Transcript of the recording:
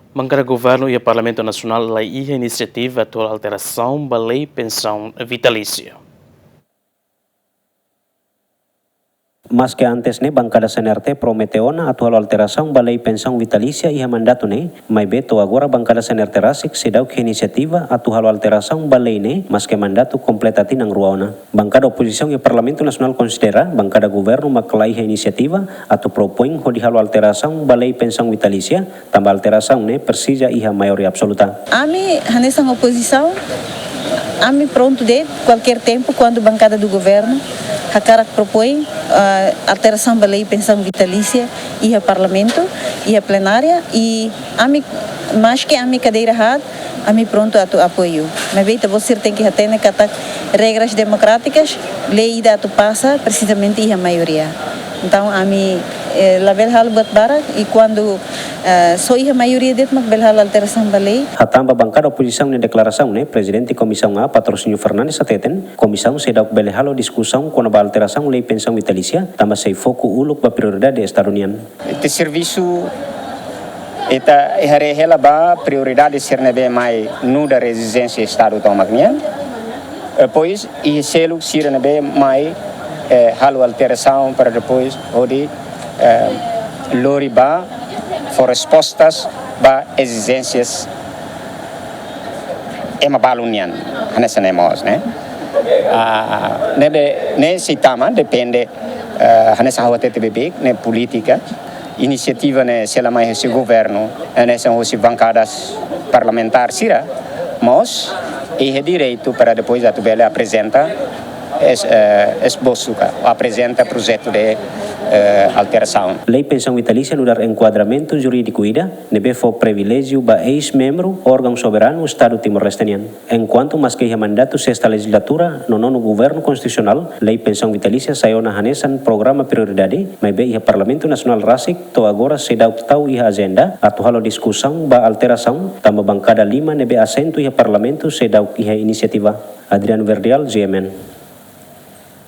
Bancada Governo e o Parlamento Nacional lá a iniciativa de alteração da lei pensão vitalícia. Mas que antes bancada CNRT prometeu na atual alteração da lei pensão vitalícia e mandato mas beto agora bancada CNRT rasik sedau que iniciativa atual alteração da lei mas que mandato completati nang ruauna. Bancada oposição e Parlamento Nacional considera bancada governo maklai inisiativa atau propõe hodihalo alteração da lei pensão vitalícia tambah alteração persija iha maioria absoluta. Ami nessa oposição ami pronto de qualquer tempo quando bancada do governo a cara propõe alteração da lei pensão vitalícia e a parlamento e a plenária e ami mais que ami cadeira had ami pronto a apoio mas veita você tem que ter regras democráticas lei da tu passa precisamente e a maioria então ami label hal buat barak e quando só a maioria det mak belhal alteração da lei. Hatamba bancada oposição na declaração presidente comissão A Patrocínio Fernandes ateten comissão sedau belhalo discussão com a alteração lei pensão vitalícia tambah sei foco uluk ba prioridade Estado União. Este serviço eta hela ba prioridade sernebe mai nu da resistência Estado tomaknya pois e selo sirnebe mai halo alteração para depois odi loriba for respostas ba exigências ema balunian nessa nemos nesse tema depende nessa rota TBB ne política iniciativa ne sela mais esse governo nessa hoje bancadas parlamentar sira mas é direito para depois a tubela apresenta esboço apresenta projeto de alteração. Lei pensão vitalícia no dar enquadramento jurídico ida nebe fo privilégio ba ex-membro órgão soberano Estado Timor-Lestenian. Enquanto mas que mandato sexta legislatura no nono governo constitucional, lei pensão vitalícia saiu na hanesan programa prioridade, mas be ia Parlamento Nacional rasik to agora sedau tau ia agenda atual discussão ba alteração tambah bancada 5 nebe assento ia Parlamento sedau ia inisiativa. Adriano Verdial, GMN.